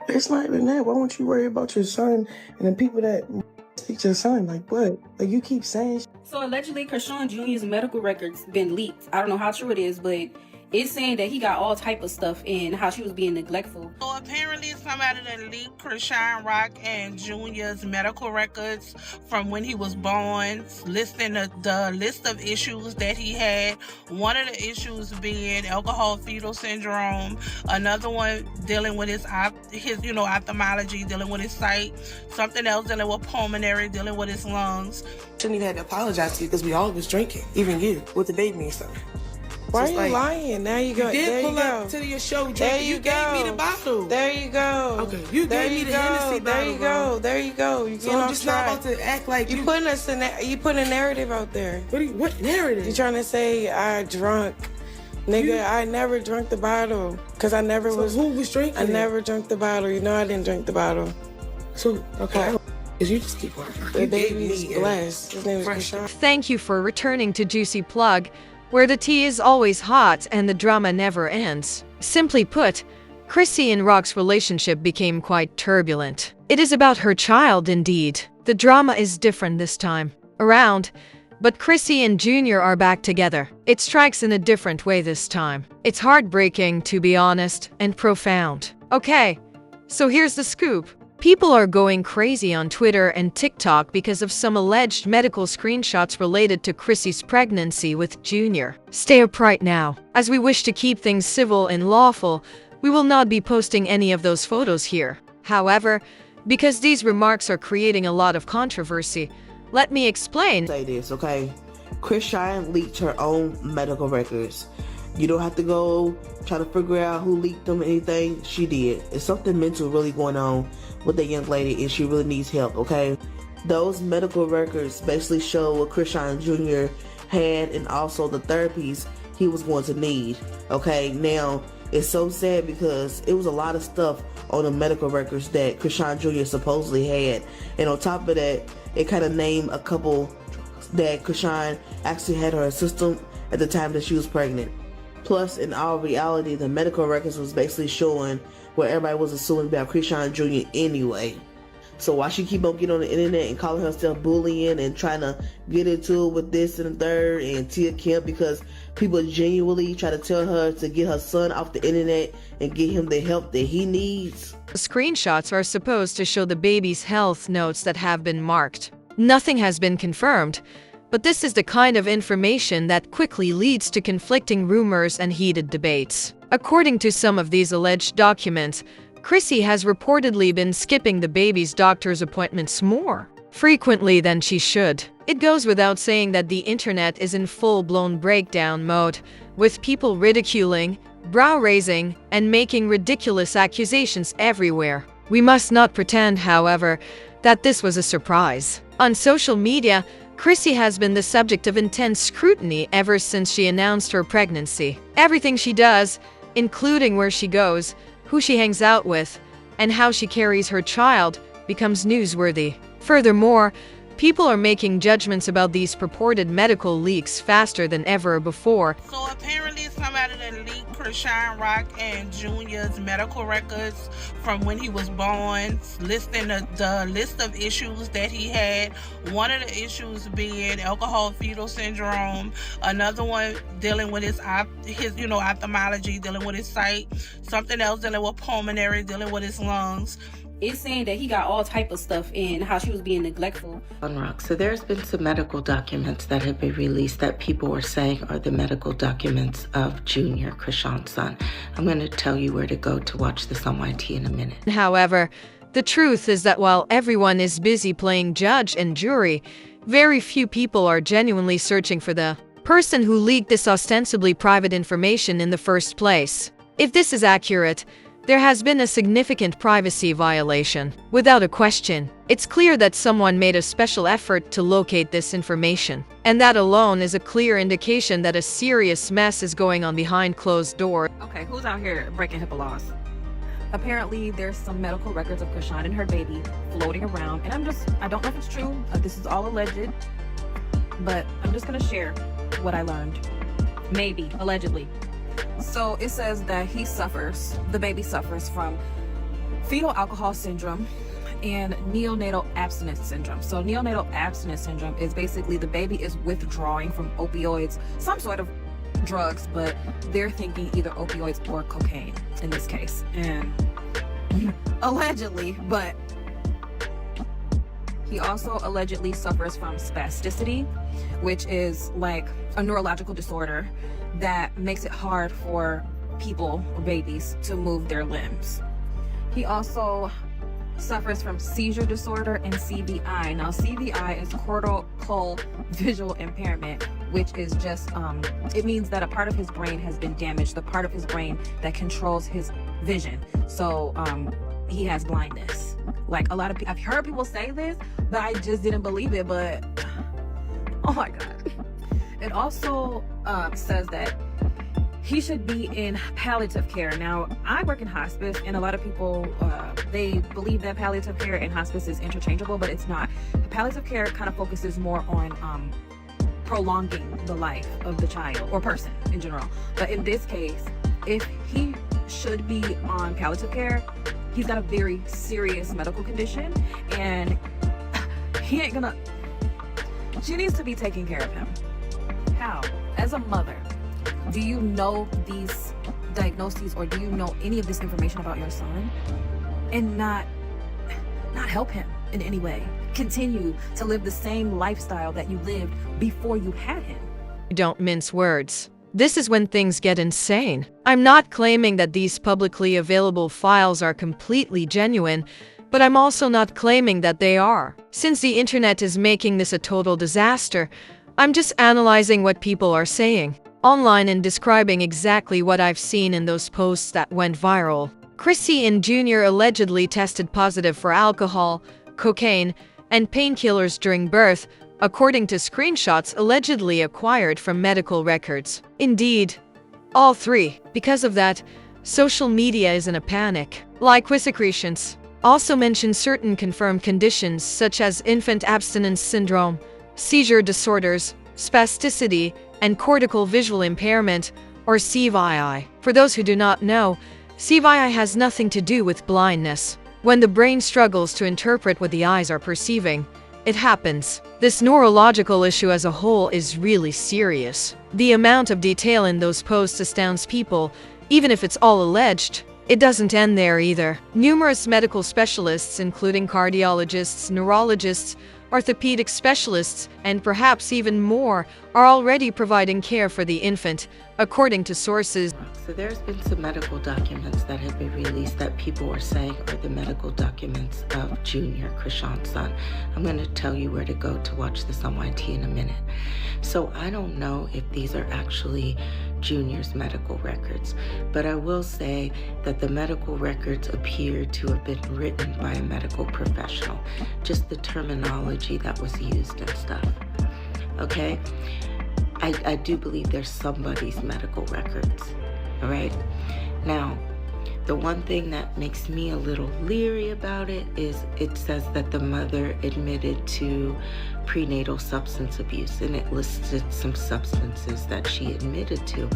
It's not even that. Why won't you worry about your son and the people that speak to your son? Like what? Like you keep saying. So allegedly, Chrisean Jr.'s medical records been leaked. I don't know how true it is, but it's saying that he got all type of stuff and how she was being neglectful. So apparently somebody that leaked Chrisean Rock and Jr.'s medical records from when he was born, listing the list of issues that he had. One of the issues being alcohol fetal syndrome, another one dealing with his ophthalmology, dealing with his sight, something else dealing with pulmonary, dealing with his lungs. Shouldn't even have to apologize to you because we all was drinking, even you, with the baby and stuff. Why are you lying? Now you go. You did there pull you up go. to your show drinking. There you gave me the bottle. There you go. Okay, you there gave me the go. Hennessy There bottle. you go. There you go. You So I'm just not about to act like you putting us in that. You putting a narrative out there. What narrative? You trying to say I drunk, nigga? I never drank the bottle because I never was. Who was drinking? I never drank the bottle. You know I didn't drink the bottle. So okay. Cause you just keep working. The baby's blessed. His name is Chrisean. Thank you for returning to Juicy Plug, where the tea is always hot and the drama never ends. Simply put, Chrisean Rock's relationship became quite turbulent. It is about her child indeed. The drama is different this time around, but Chrisean Jr. are back together. It strikes in a different way this time. It's heartbreaking, to be honest, and profound. Okay, so here's the scoop. People are going crazy on Twitter and TikTok because of some alleged medical screenshots related to Chrissy's pregnancy with Junior. Stay upright now. As we wish to keep things civil and lawful, we will not be posting any of those photos here. However, because these remarks are creating a lot of controversy, let me explain. Say this, okay? Chrisean leaked her own medical records. You don't have to go try to figure out who leaked them or anything. She did. It's something mental really going on with that young lady and she really needs help, okay? Those medical records basically show what Chrisean Jr. had and also the therapies he was going to need, okay? Now, it's so sad because it was a lot of stuff on the medical records that Chrisean Jr. supposedly had. And on top of that, it kind of named a couple that Chrisean actually had her system at the time that she was pregnant. Plus, in all reality, the medical records was basically showing what everybody was assuming about Chrisean Jr. anyway. So why she keep on getting on the internet and calling herself bullying and trying to get into it with this and the third and Tia Kemp because people genuinely try to tell her to get her son off the internet and get him the help that he needs. The screenshots are supposed to show the baby's health notes that have been marked. Nothing has been confirmed, but this is the kind of information that quickly leads to conflicting rumors and heated debates. According to some of these alleged documents, Chrissy has reportedly been skipping the baby's doctor's appointments more frequently than she should. It goes without saying that the internet is in full-blown breakdown mode, with people ridiculing, brow-raising, and making ridiculous accusations everywhere. We must not pretend, however, that this was a surprise. On social media, Chrissy has been the subject of intense scrutiny ever since she announced her pregnancy. Everything she does, including where she goes, who she hangs out with, and how she carries her child, becomes newsworthy. Furthermore, people are making judgments about these purported medical leaks faster than ever before. So apparently somebody that leaked Chrisean Rock and Jr.'s medical records from when he was born, listing the list of issues that he had. One of the issues being alcohol fetal syndrome, another one dealing with his ophthalmology, dealing with his sight, something else dealing with pulmonary, dealing with his lungs. It's saying that he got all type of stuff and how she was being neglectful. On Rock. So there's been some medical documents that have been released that people were saying are the medical documents of Junior, Chrisean's son. I'm going to tell you where to go to watch this on YT in a minute. However, the truth is that while everyone is busy playing judge and jury, very few people are genuinely searching for the person who leaked this ostensibly private information in the first place. If this is accurate, there has been a significant privacy violation. Without a question, it's clear that someone made a special effort to locate this information. And that alone is a clear indication that a serious mess is going on behind closed doors. Okay, who's out here breaking HIPAA laws? Apparently, there's some medical records of Chrisean and her baby floating around. And I don't know if it's true. This is all alleged. But I'm just gonna share what I learned. Maybe, allegedly. So it says that the baby suffers from fetal alcohol syndrome and neonatal abstinence syndrome. So neonatal abstinence syndrome is basically the baby is withdrawing from opioids, some sort of drugs, but they're thinking either opioids or cocaine in this case. And allegedly, but he also allegedly suffers from spasticity, which is like a neurological disorder that makes it hard for people or babies to move their limbs. He also suffers from seizure disorder and CVI. Now, CVI is cortical visual impairment, which is just, it means that a part of his brain has been damaged, the part of his brain that controls his vision. So, he has blindness. Like a lot of people, I've heard people say this, but I just didn't believe it, but oh my God. It also says that he should be in palliative care. Now, I work in hospice, and a lot of people, they believe that palliative care and hospice is interchangeable, but it's not. Palliative care kind of focuses more on prolonging the life of the child or person in general. But in this case, if he should be on palliative care, he's got a very serious medical condition, and he ain't gonna, she needs to be taking care of him. How? As a mother, do you know these diagnoses, or do you know any of this information about your son and not help him in any way? Continue to live the same lifestyle that you lived before you had him. Don't mince words. This is when things get insane. I'm not claiming that these publicly available files are completely genuine, but I'm also not claiming that they are. Since the internet is making this a total disaster, I'm just analyzing what people are saying online and describing exactly what I've seen in those posts that went viral. Chrisean Jr. allegedly tested positive for alcohol, cocaine, and painkillers during birth, according to screenshots allegedly acquired from medical records. Indeed, all three. Because of that, social media is in a panic. Liquesecretions also mention certain confirmed conditions such as infant abstinence syndrome, seizure disorders, spasticity, and cortical visual impairment, or CVI. For those who do not know, CVI has nothing to do with blindness. When the brain struggles to interpret what the eyes are perceiving, it happens. This neurological issue as a whole is really serious. The amount of detail in those posts astounds people, even if it's all alleged. It doesn't end there either. Numerous medical specialists, including cardiologists, neurologists, orthopedic specialists, and perhaps even more, are already providing care for the infant, according to sources. So there's been some medical documents that have been released that people are saying are the medical documents of Junior, Chrisean's son. I'm going to tell you where to go to watch this on YT in a minute. So I don't know if these are actually Junior's medical records, but I will say that the medical records appear to have been written by a medical professional, just the terminology that was used and stuff. Okay? I do believe there's somebody's medical records, all right? Now, the one thing that makes me a little leery about it is it says that the mother admitted to prenatal substance abuse, and it listed some substances that she admitted to.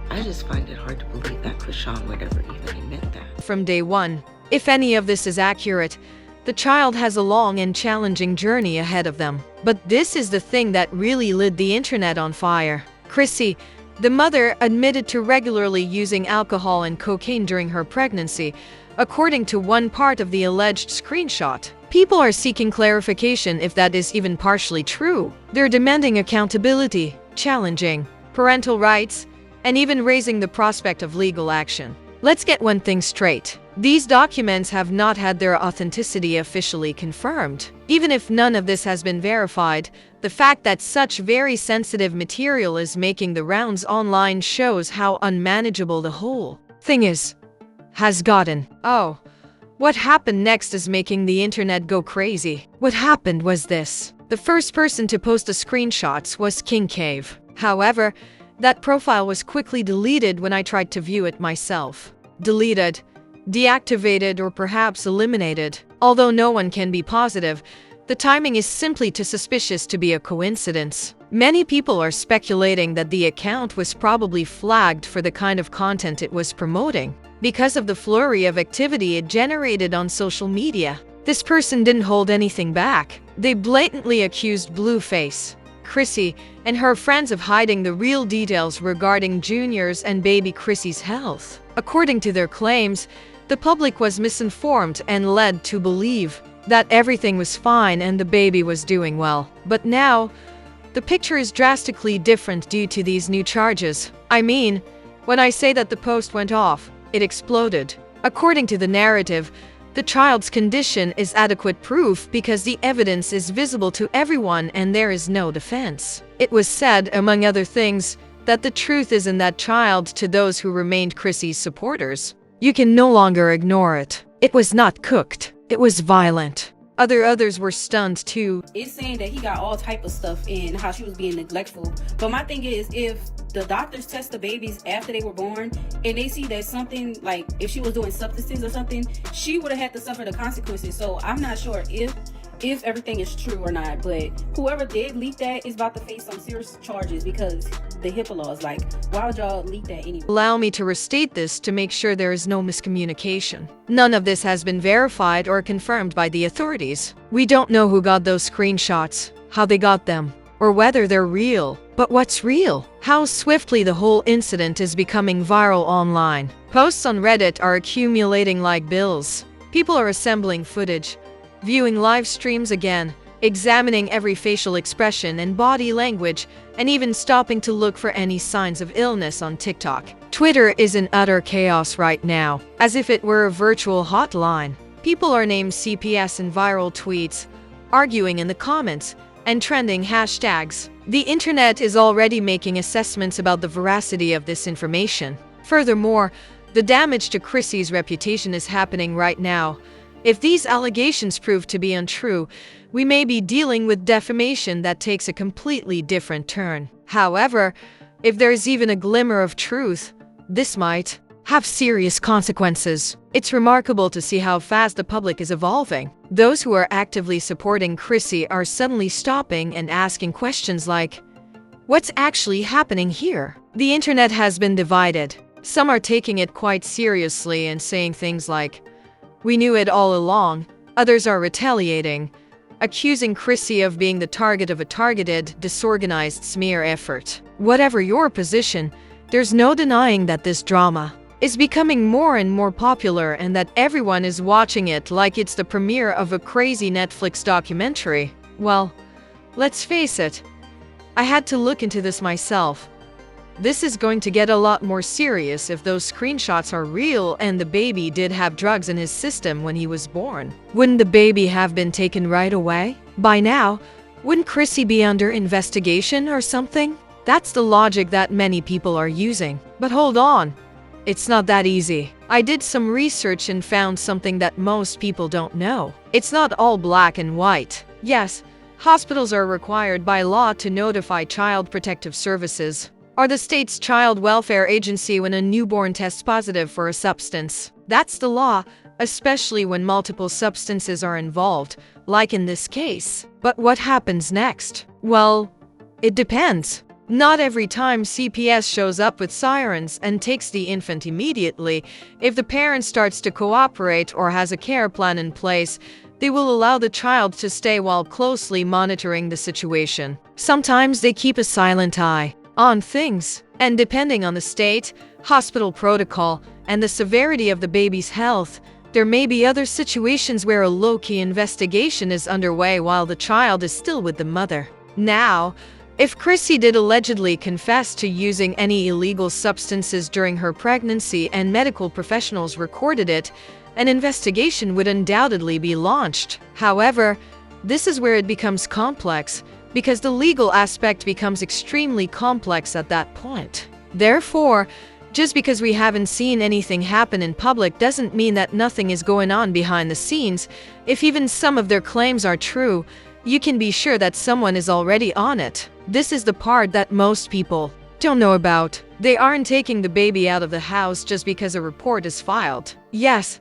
I just find it hard to believe that Chrisean would ever even admit that. From day one, if any of this is accurate, the child has a long and challenging journey ahead of them. But this is the thing that really lit the internet on fire. Chrissy, the mother, admitted to regularly using alcohol and cocaine during her pregnancy, according to one part of the alleged screenshot. People are seeking clarification if that is even partially true. They're demanding accountability, challenging parental rights, and even raising the prospect of legal action. Let's get one thing straight. These documents have not had their authenticity officially confirmed. Even if none of this has been verified, the fact that such very sensitive material is making the rounds online shows how unmanageable the whole thing has gotten. Oh, what happened next is making the internet go crazy. What happened was this. The first person to post the screenshots was King Cave. However, that profile was quickly deleted when I tried to view it myself. Deleted, deactivated, or perhaps eliminated. Although no one can be positive, the timing is simply too suspicious to be a coincidence. Many people are speculating that the account was probably flagged for the kind of content it was promoting. because of the flurry of activity it generated on social media. This person didn't hold anything back. They blatantly accused Blueface, Chrissy, and her friends of hiding the real details regarding Junior's and baby Chrissy's health. According to their claims, the public was misinformed and led to believe that everything was fine and the baby was doing well. But now, the picture is drastically different due to these new charges. I mean, when I say that the post went off, it exploded. According to the narrative, the child's condition is adequate proof because the evidence is visible to everyone and there is no defense. It was said, among other things, that the truth is in that child to those who remained Chrissy's supporters. You can no longer ignore it. It was not cooked. It was violent. Others were stunned too. It's saying that he got all type of stuff and how she was being neglectful. But my thing is, if the doctors test the babies after they were born and they see that something, like if she was doing substances or something, she would have had to suffer the consequences. So I'm not sure if everything is true or not, but whoever did leak that is about to face some serious charges because the HIPAA laws. Like, why would y'all leak that anyway? Allow me to restate this to make sure there is no miscommunication. None of this has been verified or confirmed by the authorities. We don't know who got those screenshots, how they got them, or whether they're real. But what's real? How swiftly the whole incident is becoming viral online. Posts on Reddit are accumulating like bills. People are assembling footage, viewing live streams again, examining every facial expression and body language, and even stopping to look for any signs of illness on TikTok. Twitter is in utter chaos right now, as if it were a virtual hotline. People are named CPS in viral tweets, arguing in the comments, and trending hashtags. The internet is already making assessments about the veracity of this information. Furthermore, the damage to Chrissy's reputation is happening right now. If these allegations prove to be untrue, we may be dealing with defamation that takes a completely different turn. However, if there is even a glimmer of truth, this might have serious consequences. It's remarkable to see how fast the public is evolving. Those who are actively supporting Chrissy are suddenly stopping and asking questions like, what's actually happening here? The internet has been divided. Some are taking it quite seriously and saying things like, we knew it all along. Others are retaliating, accusing Chrissy of being the target of a targeted, disorganized smear effort. Whatever your position, there's no denying that this drama is becoming more and more popular and that everyone is watching it like it's the premiere of a crazy Netflix documentary. Well, let's face it, I had to look into this myself. This is going to get a lot more serious if those screenshots are real and the baby did have drugs in his system when he was born. Wouldn't the baby have been taken right away? By now, wouldn't Chrissy be under investigation or something? That's the logic that many people are using. But hold on, it's not that easy. I did some research and found something that most people don't know. It's not all black and white. Yes, hospitals are required by law to notify Child Protective Services or the state's child welfare agency when a newborn tests positive for a substance. That's the law, especially when multiple substances are involved, like in this case. But what happens next? Well, it depends. Not every time CPS shows up with sirens and takes the infant immediately. If the parent starts to cooperate or has a care plan in place, they will allow the child to stay while closely monitoring the situation. Sometimes they keep a silent eye on things, and depending on the state, hospital protocol, and the severity of the baby's health, there may be other situations where a low-key investigation is underway while the child is still with the mother. Now, if Chrissy did allegedly confess to using any illegal substances during her pregnancy and medical professionals recorded it, an investigation would undoubtedly be launched. However, this is where it becomes complex, because the legal aspect becomes extremely complex at that point. Therefore, just because we haven't seen anything happen in public doesn't mean that nothing is going on behind the scenes. If even some of their claims are true, you can be sure that someone is already on it. This is the part that most people don't know about. They aren't taking the baby out of the house just because a report is filed. Yes,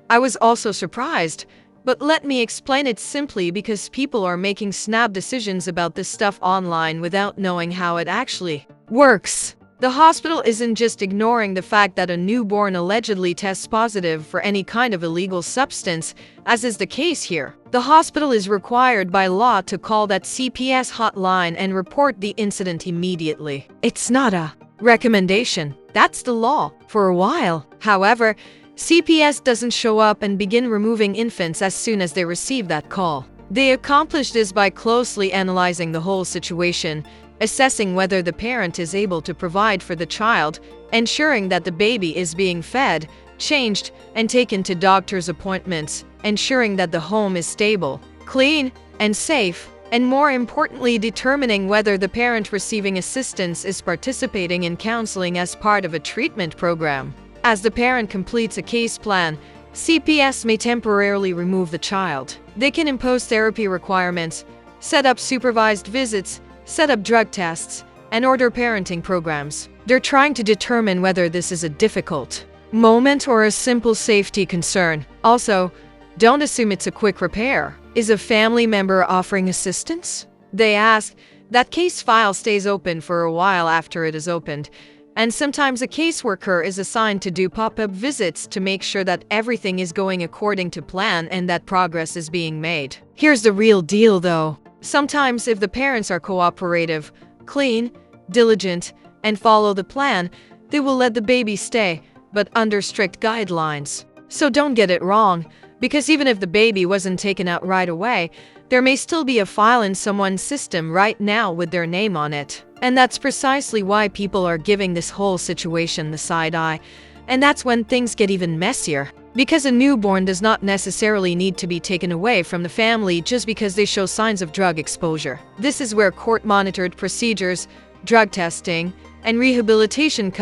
I was also surprised, but let me explain it simply because people are making snap decisions about this stuff online without knowing how it actually works. The hospital isn't just ignoring the fact that a newborn allegedly tests positive for any kind of illegal substance, as is the case here. The hospital is required by law to call that CPS hotline and report the incident immediately. It's not a recommendation. That's the law for a while. However, CPS doesn't show up and begin removing infants as soon as they receive that call. They accomplish this by closely analyzing the whole situation, assessing whether the parent is able to provide for the child, ensuring that the baby is being fed, changed, and taken to doctor's appointments, ensuring that the home is stable, clean, and safe, and more importantly, determining whether the parent receiving assistance is participating in counseling as part of a treatment program. As the parent completes a case plan, CPS may temporarily remove the child. They can impose therapy requirements, set up supervised visits, set up drug tests, and order parenting programs. They're trying to determine whether this is a difficult moment or a simple safety concern. Also, don't assume it's a quick repair. Is a family member offering assistance? They ask. That case file stays open for a while after it is opened, and sometimes a caseworker is assigned to do pop-up visits to make sure that everything is going according to plan and that progress is being made. Here's the real deal though. Sometimes if the parents are cooperative, clean, diligent, and follow the plan, they will let the baby stay, but under strict guidelines. So don't get it wrong, because even if the baby wasn't taken out right away, there may still be a file in someone's system right now with their name on it. And that's precisely why people are giving this whole situation the side eye. And that's when things get even messier. Because a newborn does not necessarily need to be taken away from the family just because they show signs of drug exposure. This is where court-monitored procedures, drug testing, and rehabilitation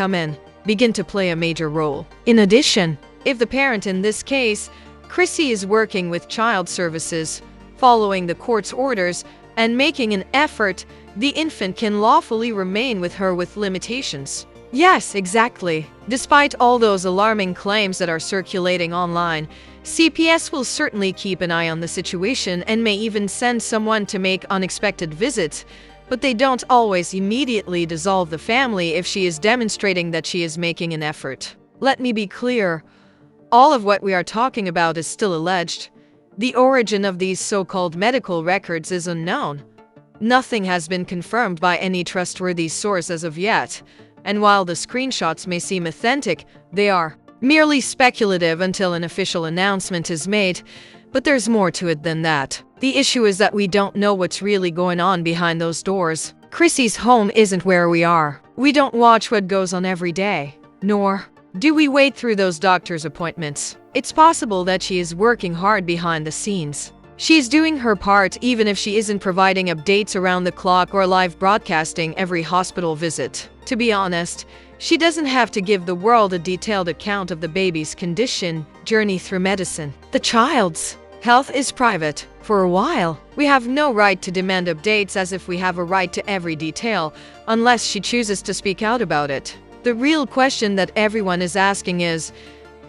begin to play a major role. In addition, if the parent in this case, Chrissy, is working with child services, following the court's orders, and making an effort, the infant can lawfully remain with her with limitations. Yes, exactly. Despite all those alarming claims that are circulating online, CPS will certainly keep an eye on the situation and may even send someone to make unexpected visits, but they don't always immediately dissolve the family if she is demonstrating that she is making an effort. Let me be clear. All of what we are talking about is still alleged. The origin of these so-called medical records is unknown. Nothing has been confirmed by any trustworthy source as of yet, and while the screenshots may seem authentic, they are merely speculative until an official announcement is made, but there's more to it than that. The issue is that we don't know what's really going on behind those doors. Chrissy's home isn't where we are. We don't watch what goes on every day, nor do we wait through those doctor's appointments. It's possible that she is working hard behind the scenes. She's doing her part even if she isn't providing updates around the clock or live broadcasting every hospital visit. To be honest, she doesn't have to give the world a detailed account of the baby's condition, journey through medicine. The child's health is private. For a while, we have no right to demand updates as if we have a right to every detail, unless she chooses to speak out about it. The real question that everyone is asking is,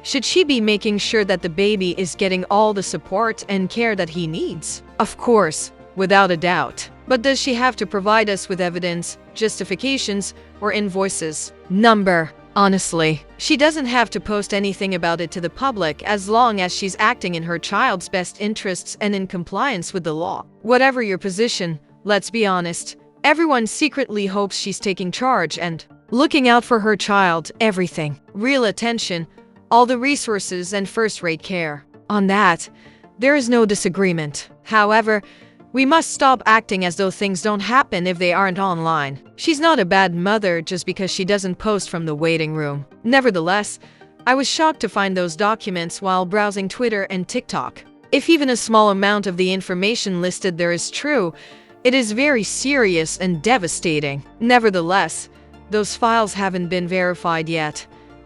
should she be making sure that the baby is getting all the support and care that he needs? Of course, without a doubt. But does she have to provide us with evidence, justifications, or invoices? Honestly, she doesn't have to post anything about it to the public as long as she's acting in her child's best interests and in compliance with the law. Whatever your position, let's be honest, everyone secretly hopes she's taking charge and looking out for her child, everything. Real attention, all the resources and first-rate care. On that, there is no disagreement. However, we must stop acting as though things don't happen if they aren't online. She's not a bad mother just because she doesn't post from the waiting room. Nevertheless, I was shocked to find those documents while browsing Twitter and TikTok. If even a small amount of the information listed there is true, it is very serious and devastating. Nevertheless, those files haven't been verified yet,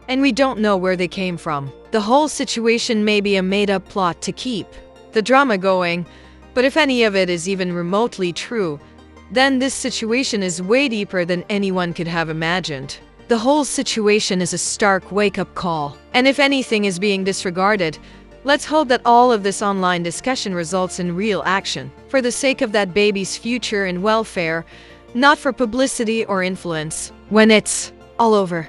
and we don't know where they came from. The whole situation may be a made-up plot to keep the drama going, but if any of it is even remotely true, then this situation is way deeper than anyone could have imagined. The whole situation is a stark wake-up call, and if anything is being disregarded, let's hope that all of this online discussion results in real action, for the sake of that baby's future and welfare, not for publicity or influence. When it's all over.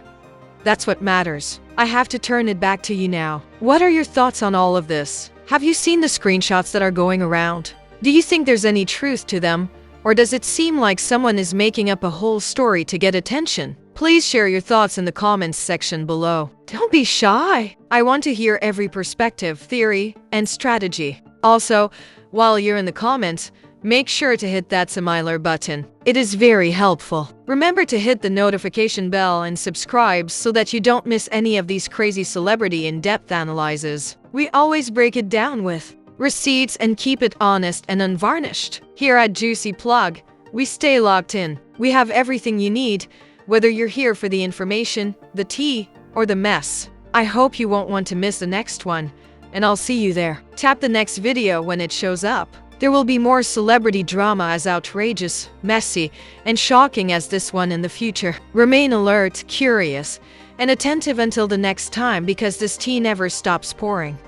That's what matters. I have to turn it back to you now. What are your thoughts on all of this? Have you seen the screenshots that are going around? Do you think there's any truth to them? Or does it seem like someone is making up a whole story to get attention? Please share your thoughts in the comments section below. Don't be shy. I want to hear every perspective, theory, and strategy. Also, while you're in the comments, make sure to hit that smiler button. It is very helpful. Remember to hit the notification bell and subscribe so that you don't miss any of these crazy celebrity in-depth analyses. We always break it down with receipts and keep it honest and unvarnished. Here at Juicy Plug, we stay locked in. We have everything you need, whether you're here for the information, the tea, or the mess. I hope you won't want to miss the next one, and I'll see you there. Tap the next video when it shows up. There will be more celebrity drama as outrageous, messy, and shocking as this one in the future. Remain alert, curious, and attentive until the next time because this tea never stops pouring.